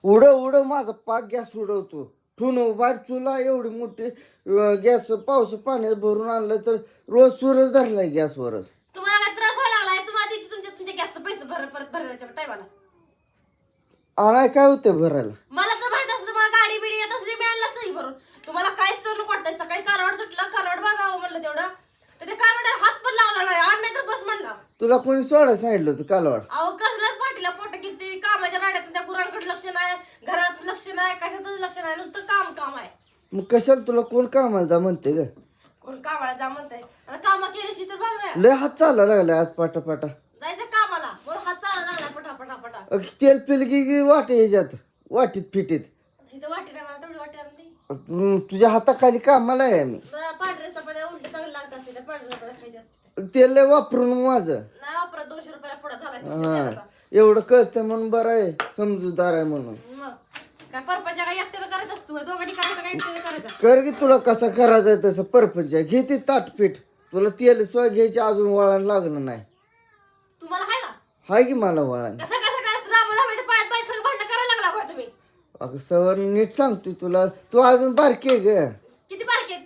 उडव माझा पाक गॅस उडवतो. ठुन बाहेर चुला एवढी मोठी गॅस पाऊस पाण्यात भरून आणलं तर रोज सूरज धरलाय गॅसवरच. तुम्हाला काय त्रास व्हायला लागलाय? तुम्हाला देते तुमच्या गॅसचे पैसे परत भरण्याच्या टायमाला. आणाय काय होतं भरायला? मला जर माहित असतं मला गाडी बिडी येत असली मी आणलंच नाही भरून. तुम्हाला काहीच नको वाटतंय. सकाळी कारवाड सुटलं, कारवाड बघावं म्हणलं तेवढं तर ते कारवाड्याला हात पण लावला नाही. आण नाही तर बस म्हणला. तुला कोणी सोडा सांगितलं होतं कालवाड? अहो कसलाच पाठीला पोट किती कामाच्या राड्यात त्या गुरांकडे लक्ष नाही, घरात लक्ष नाही, कशातच लक्ष नाही, नुसतं काम आहे. मग कशाला तुला कोण कामाला जा म्हणते ग? कोण कामाला जा म्हणताय? आता कामा केल्याशी तर बघ ना. लय हात चालला लागलाय आज पाटा जायचं कामाला म्हणून हात चालला लागला पटा. तेल पिलगी वाटे ह्याच्यात वाटीत फिटीत. इथं वाटी नाही, मला तेवढी वाटी आणून दे. तुझ्या हाताखाली कामाला आहे आम्ही. पांढऱ्या चपात्या उलटी चांगली लागत असते, त्या पांढऱ्या चपात्या खायच्या असते. तेल लय वापरून माझं नाही वापरत. 200 रुपयाला पुढा झाला हा तुमच्या तेलाचा. एवढं कळतं म्हणून बरं आहे, समजूतदार आहे म्हणून. मग काय परपंचा काय एकट्याला करायचं असतो? दोघांनी करायचं काय एकट्याला करायचं? कर की तुला कसं करायचंय तसं परपंच आहे. घे ते ताटपीठ. तुला तेल सोय घ्यायची अजून वळण लागलं नाही. तुम्हाला आहे का? हाय की मला वळण. कसं काय रामधामाच्या पायात बाई सगळं भांडण करायला लागला का तुम्ही? अगं सवर नीट सांगतोय तुला. तू अजून बारकी आहे ग. किती बारके?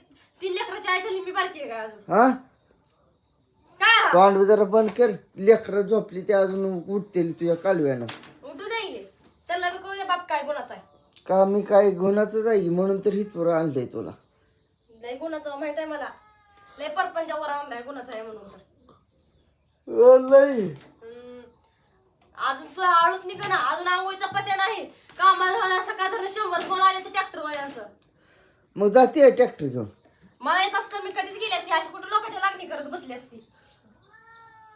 3 लेकराची आई झाली, मी बारकी आहे का अजून? हा काय तोंड जरा बंद कर. लेकरं झोपली ते अजून उठतेली तुझ्या कालव्यानं. उठू दे. त्याला नको उद्या बाप काय गुणाचा आहे. का मी काय गुणाचं जाई म्हणून तर हितवर आणलंय तुला. लय गुणाचं माहित आहे मला. लय परपंचावर आणलाय गुणाचा आहे म्हणून तर. लय अजून तुला आळूच निघ ना. अजून आंघोळीचा पत्या नाही. कामाला झाला सकाळ धरलं 100 फोन आले तर ट्रॅक्टर वाल्यांचं. मग जाते ट्रॅक्टर घेऊन. मला येत असतं मी कधीच गेली असती. अशी कुठं लोकांच्या लागणी करत बसली असती.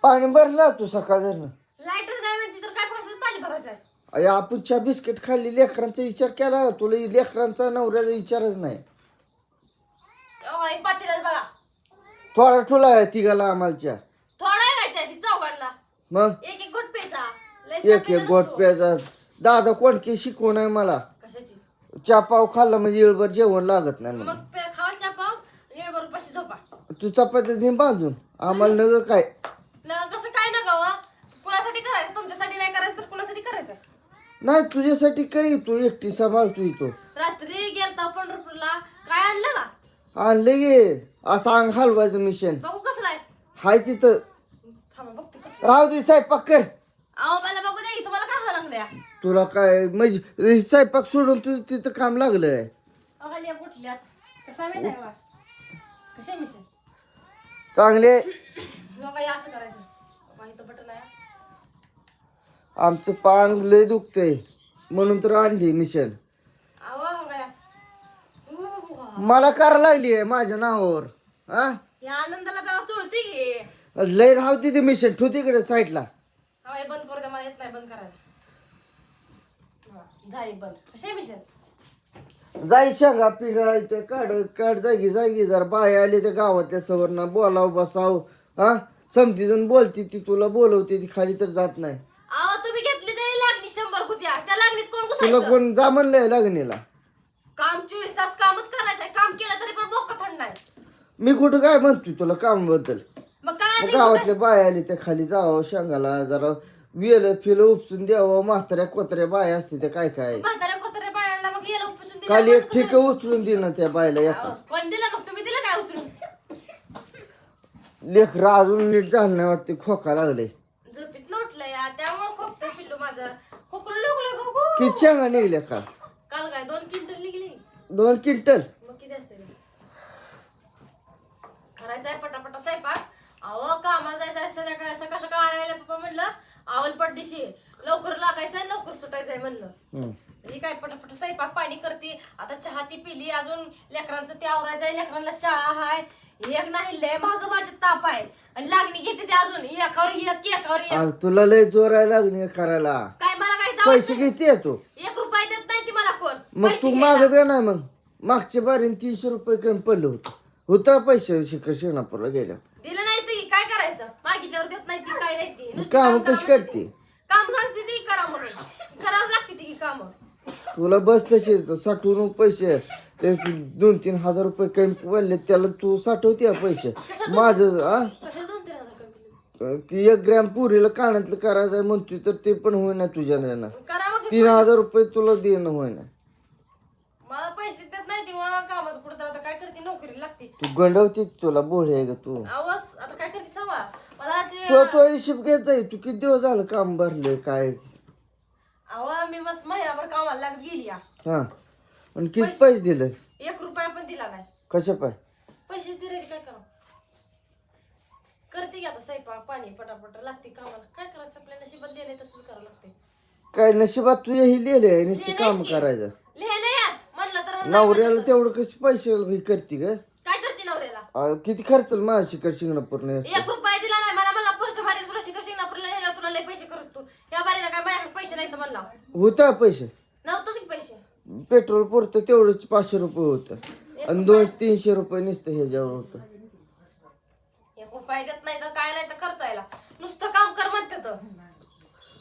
पाणी भरलं तू सकाळ धरणं. लाईटच नाही म्हणते तर काय पासून पाणी भरायचं आहे? अरे आपण चहा बिस्किट खाल्ली लेकरांचा विचार केला. तुला लेकरांचा नवऱ्याचा विचारच नाही. पातीलाच बघा. थोडा ठुला आहे तिघाला आम्हाला. थोडा घ्यायचा ती चौघांना. मग एक घोट प्यायचा. एक गोट प्यायचा. दादा कोणकी शिकवण आहे मला. कशाची? चहा पाव खाल्ला म्हणजे वेळभर जेवण लागत नाही म्हणून. मग खावा चापाव येळभर पाशी झोपा. तू चपात्या दे बांधून आम्हाला नग काय. कसं काय ना गावा? कुणासाठी करायचं? तुमच्यासाठी नाही करायचं तर कुणासाठी करायचं? नाही तुझ्यासाठी करी. तू एकटी सांभाळतो इथं. रात्री गेलता पंढरपूरला. काय आणलं का? आणले गे असं अंग हलवायचं मिशन बघू कसं आहे. हाय तिथं. थांबा बघते कसं. राहू दे स्वयंपाक कर. अहो मला बघू दे. तुम्हाला काय व्हायला लागल्या? तुला काय म्हणजे स्वयंपाक सोडून तुझं तिथं काम लागलंय. अगालिया कुठल्यात? कसं आहे माहिती आहे का? कशा मिशन चांगले. बघा असं करायचं. माहिती बटन आहे. आमचं पांग लय दुखतंय म्हणून तर आणली मिशन. अहो बघा मला करायला लागली आहे माझ्या नावावर. हा या आनंदाला जरा चुळती घे. लय राहते ते मिशन ठू तिकडे साईडला. हवा बंद करू द्या. मला येत नाही बंद करायला. झाली बंद. कशा मिशन? जाई शेंगा पिंगा इथे काढ जागी जर बाय आले त्या गावातल्या सवरना बोलाव बसाव. हा समधी जण बोलती ती तुला बोलवते ती खाली तर जात नाही. अहो तुम्ही घेतली तरी लागणी 100 कुत्या. त्या लागणीत कोण तुला घुसायचं? कोण जा म्हणलंय लागणीला? काम 24 तास कामच करायचंय. काम केलं तरी पण बोका थंड नाही. मी कुठं काय म्हणतोय तुला कामाबद्दल. मग काय मग ते गावातल्या बाय आली त्या खाली जावं शेंगाला जरा वेल फिल उपसून द्यावं. म्हाताऱ्या कोत्र्या बाय असते त्या काय म्हाताऱ्या कोताऱ्या बायांना मग येलं उपसून दिलं. खाली एक ठिक उचलून दिलं ना त्या बायला एका. कोण दिलं मग? तुम्ही दिलं काय उचलून? लेकर अजून नीट झालं नाही वाटते. खोका लागले. झोपीत नोटलं या त्यामुळे खोकतं पिल्लू माझं. खोकलं लोकलं गो. किती शेंगा निघल्या का? काल काय 2 क्विंटल निघली. 2 क्विंटल. मग किती असते? करायचंय पटापटा स्वयंपाक. अहो कामाला जायचं संध्याकाळी सकाळ सकाळ आलेल्या पप्पा म्हणलं आवल पडदिशी लवकर लागायचंय लवकर सुटायचंय म्हणलं. ही काय पटापट स्वयंपाक पाणी करते. आता चहा ती पिली. अजून लेकरांचं ते आवरायचंय. लेकरांना शाळा हाय. एक नाही लय महाग माझ्या ताप आहे. आणि लागणी घेते ते अजून एकावर एक. तुला लय जोर आहे लागणी करायला. काय मला काय पैसे घेते तू? 1 रुपया देत नाही ती मला कोण. मग तू मागत का नाही? मग मागच्या बारीन 300 रुपये कमी पडलं होतं पैसे शिक्षणापूरला गेल्या. दिलं नाही ती काय करायचं? मागितल्यावर देत नाही ती काय नाही ती. नुसतं काम करा कशी म्हणते. करते? काम सांगते ती करा म्हणून. करावं लागते ती काम. तुला बस तशीच साठवून पैसे ते 2-3 हजार रुपये कमी पडले त्याला तू साठवते पैसे. माझं कशाला 2-3 हजार कमी? 1 ग्रॅम पुरीला कानातलं करायचं म्हणतोय तर ते पण होईना तुझ्या. करावं की 3,000 रुपये तुला देणं होईना. मला पैसे देत नाही ती मग कामाचं कुठं तर आता काय करते नोकरी लागते. तू गंडवते तुला बोळे आहे का तू. आवाज आता काय करते सांगा मला ते तो हिशोब घेत जाई. तू किती दिवस झालं काम भरले काय. अहो मी मस्त महिनाभर कामाला लागत गेली या. हा आणि किती पैसे दिले. 1 रुपया पण दिला नाही. कशा पाय पैसे दिले काय करा करते की आता स्वयंपाक पाणी पटापट लागते कामाला. काय करायचं आपल्या नशिबात लिहिले तसंच करावं लागते. काय नशिबात तुझ्या ही लिहिले नुसते काम करायचं. लिहिले याच म्हणलं तर नवऱ्याला तेवढं कसे पैसे हे करते ग. काय करते नवऱ्याला. किती खर्च माझ्या शिखर शिंगणापूर 1 रुपया दिला नाही मला. मला पुढच्या बारीने तुला शिकर शिंगणापूरला नेला तुला लय पैसे करत तू. या बारीने काय माझ्याकडे पैसे नाही तर म्हणला होता पैसे. नव्हतंच की पैसे. पेट्रोल पुरतं तेवढंच 500 रुपये होतं आणि 200-300 रुपये नुसतं ह्याच्यावर होतं. 1 रुपया देत नाही तर काय नाही तर खर्चायला नुसतं काम कर म्हणते तर.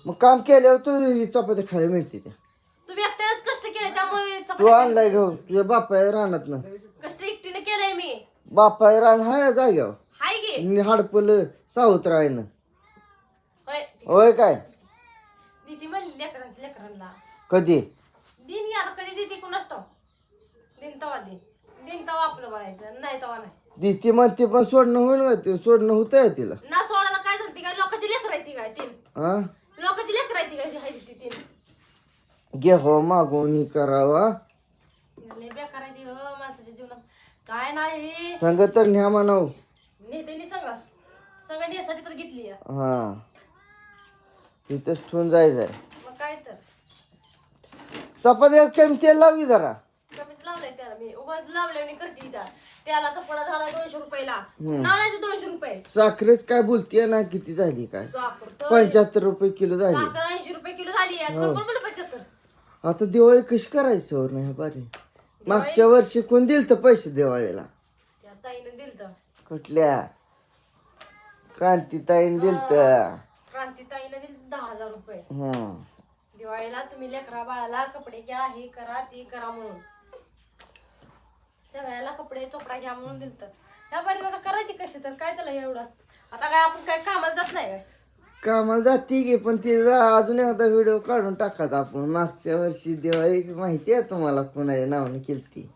मग काम केल्यावर तू ही चपात्या खायला मिळते त्या. तुम्ही एकट्यानेच कष्ट केले त्यामुळे तू आणलाय घेऊ तुझ्या बापाय राहणार ना. कष्ट एकटीने केलंय मी. बापाय रान हाय जाग्यावर हाय गे हाडपलं सावत्र आहे ना. होय होय काय दीदी म्हणली लेकरांना कधी दिन घ्या कधी देते कुणाच ठाव. दिन तवा दिन तवा आपलं म्हणायचं नाही तवा नाही. ती म्हणते पण सोडणं होईल का ते. सोडणं होतंय तिला. ना सोडायला काय झाली काय लोकांची लेकर आहे ती काय तीन. हा लोकांची लेकर आहे ती काय हाय ती तीन. घे हो मागून ही करावा. लय बेकार आहे ती हो माणसाच्या जीवनात काय नाही. सांग तर न्या म्हणाव. नेत्यांनी सगळं नेसाठी तर घेतली आहे. हा तिथंच ठेवून जायचंय. मग काय तर चपात्या कमी तेल लावी जरा. कमीच लावलंय त्याला मी उगाच लावलंय आणि करते इथं. त्याला चपडा झाला 200 रुपयाला. नाण्याचे 200 रुपये. साखरेच काय बोलतीये ना किती झाली काय. साखर तर 75 रुपये किलो झाली. साखर 80 रुपये किलो झाली आहे. कोण कोण म्हणलं 75. आता दिवाळी कशी करायची वर नाही बारी. मागच्या वर्षी कोण दिल तर पैसे दिवाळीला. त्या ताईनं दिलत. कुठल्या क्रांतीताईन दिल तर. क्रांतीताईनं दिलत 10,000 रुपये. हम्म दिवाळीला तुम्ही लेकरा बाळाला कपडे घ्या हे करा ते करा म्हणून. सगळ्याला कपडे चोपडा घ्या म्हणून दिलत. ह्या बारीला आता करायची कशी तर काय त्याला एवढं असतं. आता काय आपण काय कामाला जात नाही काय. कामाला जाते गे पण ते अजून एकदा व्हिडिओ काढून टाकायचा आपण. मागच्या वर्षी दिवाळी माहिती आहे तुम्हाला कोणाच्या नावाने केलती.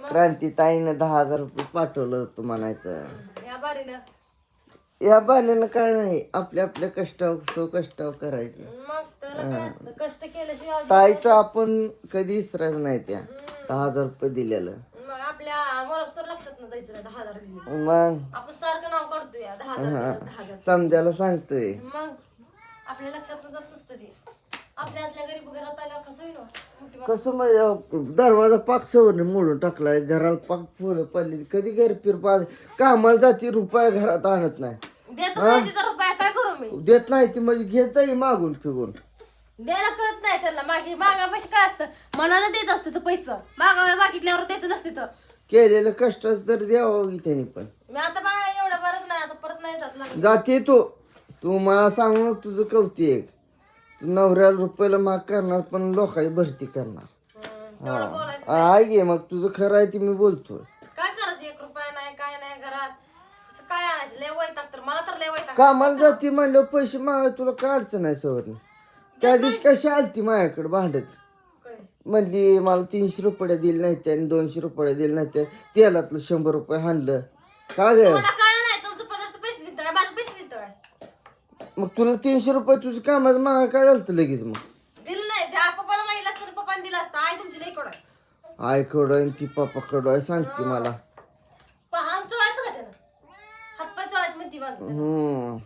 क्रांतीताईनं 10,000 रुपये पाठवलं होतं म्हणायचं. ह्या बारीनं या बाण्यानं काय नाही आपल्या आपल्या कष्टाव करायचे. मग त्याला काय असतं कष्ट केल्याशिवाय ताईचं आपण कधी विसरायचं नाही त्या 10,000 रुपये दिलेलं. मग आपल्या मरस तर लक्षात न जायचं नाही 10,000 दिले. मग आपण सारखं नाव काढतोय 10,000 समजायला सांगतोय. मग आपल्या लक्षात न जात नसतं ते. आपल्या असल्या गरीब घरात आल्यावर कसं होईल हो? मोठी माणसं. कसं म्हणजे दरवाजा पाक सवरने मोडून टाकलाय. घराला पाक फुलं पडली. कधी घर फिरपा कामाला जाती रुपया घरात आणत नाही. देतच नाही तिथं रुपया काय करू मी. देत नाही ती म्हणजे घेत जाई मागून फिगून. द्यायला कळत नाही त्याला. मागापाशी काय असतं मनानं द्यायचं असतं तर पैसा. मागितल्यावर द्यायचं नसते तर. केलेलं कष्टच तर द्यावं की त्यांनी पण. मी आता बघा एवढं बरंच नाही आता परत नाही जात लागलं. जाते तू मला सांगू तुझं कौतिक. तू नवऱ्याला रुपयाला माग करणार पण लोकांची भरती करणार. तेवढं बोलायचं. आहे गे मग तुझं खरं आहे ते मी बोलतोय. काय करायचं 1 रुपया नाही काय नाही घरात. असं काय आणायचं लय वैताग तर मला तर लय वैताग. कामाला जाती म्हणलं पैसे माग तुला काय अडचण आहे सवरणी. त्या दिवशी कशी आलती माझ्याकडे भांडत. काय? म्हणली मला 300 रुपये दिले नाही त्या 200 रुपये दिले नाही त्या तेलातलं 100 रुपये हाणलं. का ग मला कळलं नाही तुमचं पदार्थ पैसे दिलत काय माझं पैसे दिलत काय. मग तुला 300 रुपये तुझं कामाचं माग काय झालं लगेच. मग दिलं नाही त्या पप्पाला मागितलं असतं तर पप्पाने दिलं असतं. आई तुमची लई कडं आहे. आईकडं आणि ती पप्पाकडं आहे सांगते मला. हात चोळायचं का त्यानं. हातपाय चोळायचं म्हणती माझं.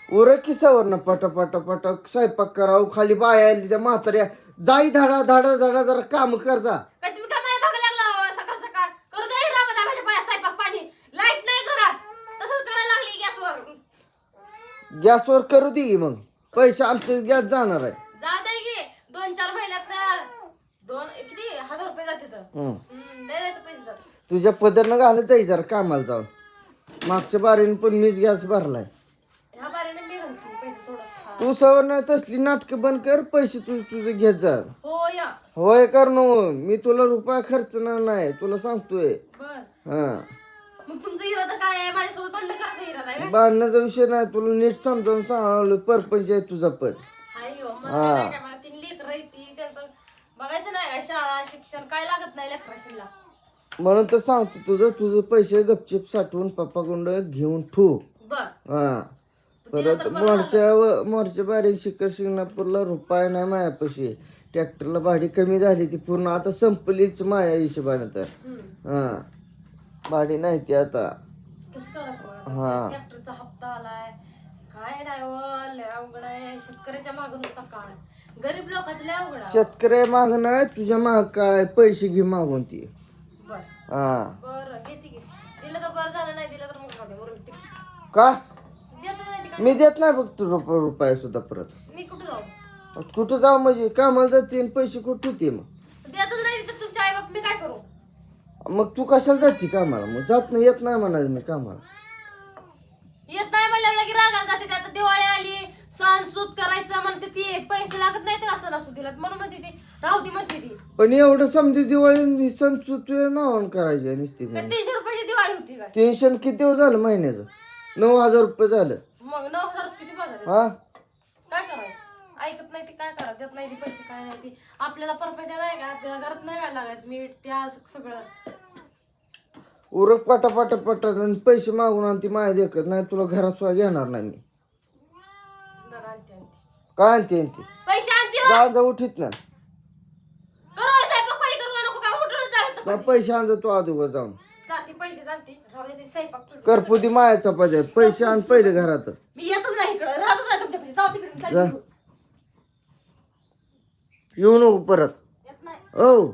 उरक की सवरनं पटा स्वयंपाक करावं. खाली बाया आली त्या म्हाताऱ्या जाई धाडा जरा काम कर जा. काय तुम्ही काय माझ्या भागा लागला सकाळ सकाळ करू दे रामदा माझ्या पाया स्वयंपाक पाणी. लाईट नाही घरात तसंच करायला लागली गॅसवर. गॅसवर करू दे की मग. पैसे आमचे गॅस जाणार आहे. जा दे की 2-4 महिन्यात 2 किती 1,000 रुपये जाते तर. नाही तर पैसे जातात. तुझ्या पदरनं घालत जाई जरा कामाला जाऊन. मागच्या बारीने पण मीच गॅस भरलाय. ह्या बारीने मी घालते पैसे थोडं खा. तू सवरनं तसली नाटकं बंद कर. पैसे तुझे घेत जा. हो या होय कर नो. मी तुला रुपया खर्चणार नाही तुला सांगतोय. बर हा मग तुमचा इरादा काय आहे माझ्यासोबत भांडण करायचा इरादा आहे काय. बांधण्याचा विषय नाही. तुला नीट समजावून सांगावलं परपंच आहे तुझा पण. हाय हो मला नाही काय मला 3 लेकर लेकरं येते त्यांचं बघायचं नाही काय शाळा शिक्षण काय लागत नाही लेकराशीला. म्हणून तर सांगतो तुझं पैसे गपचिप साठवून पप्पाकडून घेऊन ठेव. बर हा दिलं परत तर बरं मोर्चा बारी शिंगणापूरला रुपये नाही मायापाशी. ट्रॅक्टरला भाडी कमी झाली ती पूर्ण आता संपलीच माया हिशोबाने तर. हा भाडी नाही ती आता. कसं करायचं हा. बघा ट्रॅक्टरचा हप्ता आलाय काय नाही व, लय अवघड आहे शेतकऱ्याच्या मागं नुसता काळ आहे. गरीब लोकांचं लय अवघड आहे. शेतकऱ्या माग नाही तुझ्या माग काय पैसे घे मागून ती. बर हा बरं घेते की दिलं तर बरं झालं नाही दिलं तर मग राहू दे मरून ते का देत नाही ते काय मी देत नाही बघ तू रुपये सुद्धा परत. मी कुठं जाऊ कुठं जाऊ म्हणजे कामाला जाते आणि पैसे कुठं होते मग. देतच नाही तर तुमच्या आई बाप मी काय करू. मग तू कशाला जाते कामाला मग. जात नाही येत नाही म्हणायचं मी कामाला. येत नाही म्हणल्यावर की रागाला जाते ते. आता दिवाळी आली सण सूत करायचं म्हणते ती पैसे लागत नाही ते असं नसू दिला म्हणून म्हणते ती राहू ती म्हणते ती. पण एवढं समजी दिवाळी सण तुझ्या नावानं करायचे नुसती. काय 300 रुपयाची दिवाळी होती काय. टेन्शन किती दिवस झालं महिन्याचं. 9,000 रुपये झालं. मग 9,000 किती बाजार आहे? हा काय करायचं ऐकत नाही ती काय करायचं देत नाही ती पैसे काय नाही ती आपल्याला परपंच नाही का आपल्याला घरात नाही काय लागायचं मीठ त्या सगळं. उरक पटा आणि पैसे मागून आणि ती माया देखत नाही तुला घरात सुद्धा घेणार नाही मी. जरा आणते आणते काय आणते आणते पैसे आणते जा उठीत ना करू स्वयंपाक पाणी करू नको काय उठूनच जावे का पैसे आणजा तू अगोदर जाऊन. जाते पैसे जाणते राहू दे ते स्वयंपाक करू. करपुती मायाचा पाहिजे पैसे आण पहिले घरात. मी येतच नाही इकडं राहतच नाही तुमच्या पैसे जाऊ तिकडे जा. येत येऊ नको परत. नाही ओ